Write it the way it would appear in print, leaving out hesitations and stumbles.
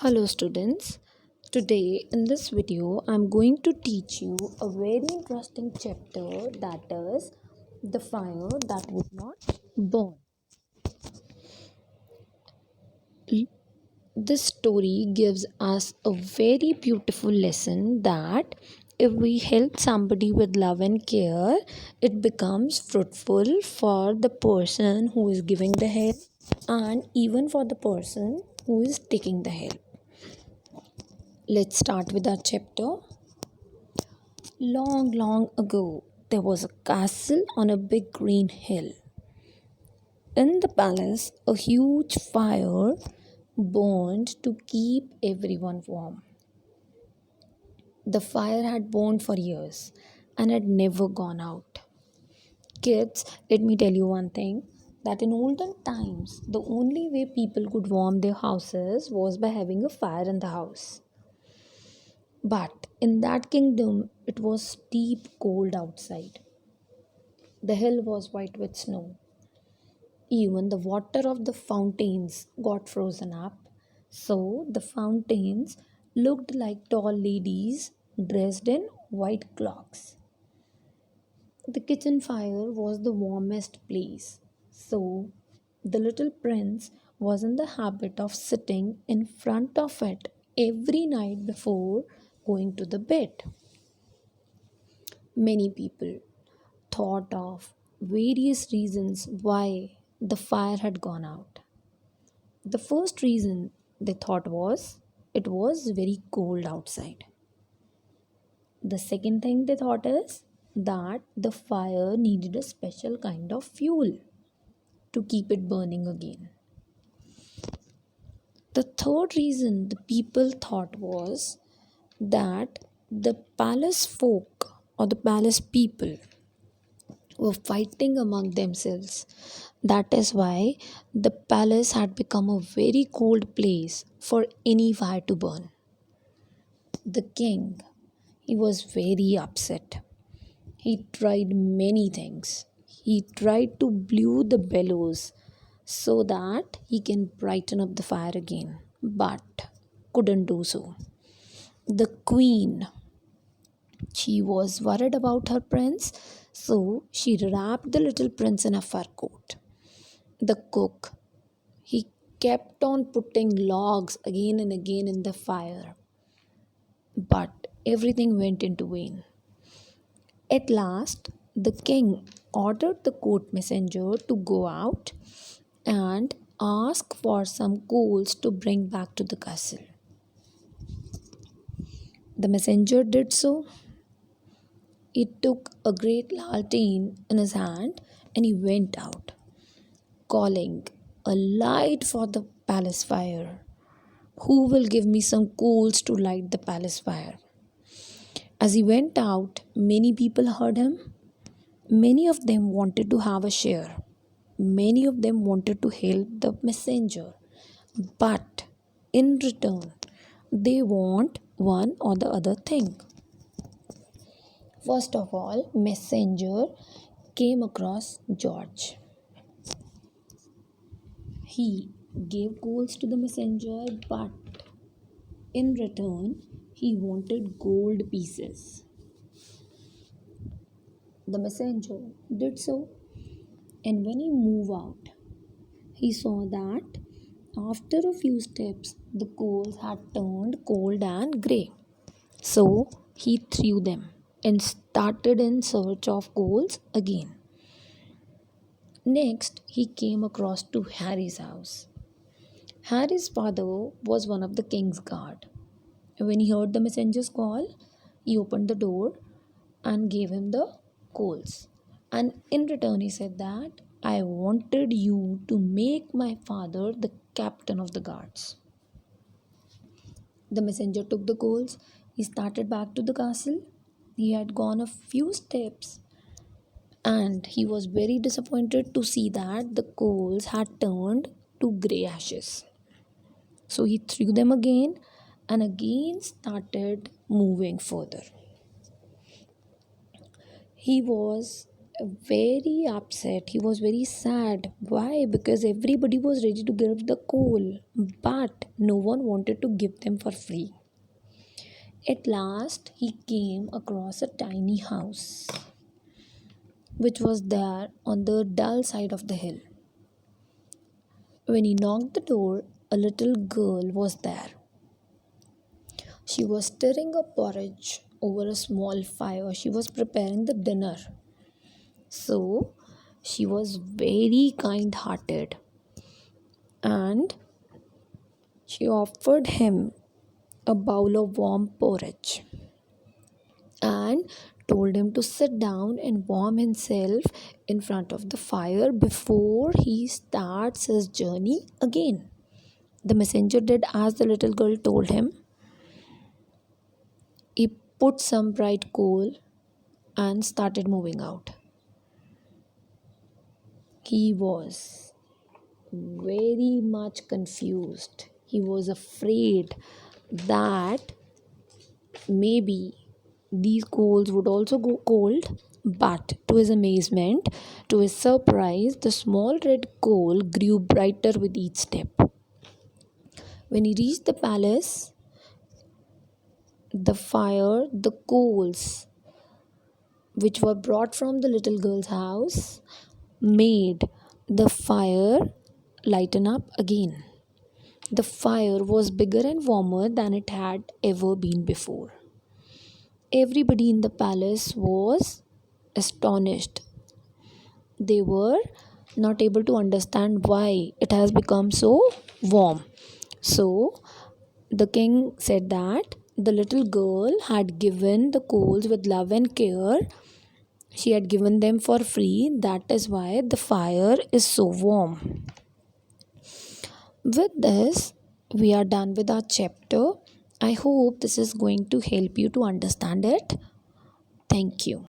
Hello students. Today in this video I'm going to teach you a very interesting chapter, that is the fire that would not burn. L- This story gives us a very beautiful lesson that if we help somebody with love and care, it becomes fruitful for the person who is giving the help and even for the person who is taking the help. Let's start with our chapter. Long, long ago, there was a castle on a big green hill. In the palace, a huge fire burned to keep everyone warm. The fire had burned for years and had never gone out. Kids, let me tell you one thing, that in olden times, the only way people could warm their houses was by having a fire in the house. But in that kingdom, it was deep cold outside. The hill was white with snow. Even the water of the fountains got frozen up, so the fountains looked like tall ladies dressed in white cloaks. The kitchen fire was the warmest place, so the little prince was in the habit of sitting in front of it every night before going to the bed. Many people thought of various reasons why the fire had gone out. The first reason they thought was it was very cold outside. The second thing they thought is that the fire needed a special kind of fuel to keep it burning again. The third reason the people thought was that the palace folk or the palace people were fighting among themselves. That is why the palace had become a very cold place for any fire to burn. The king, he was very upset. He tried many things. He tried to blow the bellows so that he can brighten up the fire again, but couldn't do so. The queen, she was worried about her prince, so she wrapped the little prince in a fur coat. The cook, he kept on putting logs again and again in the fire, but everything went into vain. At last, the king ordered the court messenger to go out and ask for some coals to bring back to the castle. The messenger did so. He took a great lantern in his hand and he went out, calling, "A light for the palace fire. Who will give me some coals to light the palace fire?" As he went out, many people heard him. Many of them wanted to have a share. Many of them wanted to help the messenger. But in return, they want one or the other thing. First of all, messenger came across George. He gave coals to the messenger, but in return, he wanted gold pieces. The messenger did so, and when he moved out, he saw that after a few steps, the coals had turned cold and grey. So he threw them and started in search of coals again. Next, he came across to Harry's house. Harry's father was one of the king's guard. When he heard the messenger's call, he opened the door and gave him the coals. And in return, he said that I wanted you to make my father the captain of the guards. The messenger took the coals. He started back to the castle. He had gone a few steps and he was very disappointed to see that the coals had turned to grey ashes. So he threw them again and again started moving further. He was very upset. He was very sad. Why? Because everybody was ready to give the coal, but no one wanted to give them for free. At last, he came across a tiny house which was there on the dull side of the hill. When he knocked the door, a little girl was there. She was stirring a porridge over a small fire. She was preparing the dinner. So, she was very kind hearted and she offered him a bowl of warm porridge and told him to sit down and warm himself in front of the fire before he starts his journey again. The messenger did as the little girl told him. He put some bright coal and started moving out. He was very much confused. He was afraid that maybe these coals would also go cold, but to his amazement, to his surprise, the small red coal grew brighter with each step. When he reached the palace, the fire, the coals which were brought from the little girl's house, made the fire lighten up again. The fire was bigger and warmer than it had ever been before. Everybody in the palace was astonished. They were not able to understand why it has become so warm. So the king said that the little girl had given the coals with love and care. She had given them for free. That is why the fire is so warm. With this, we are done with our chapter. I hope this is going to help you to understand it. Thank you.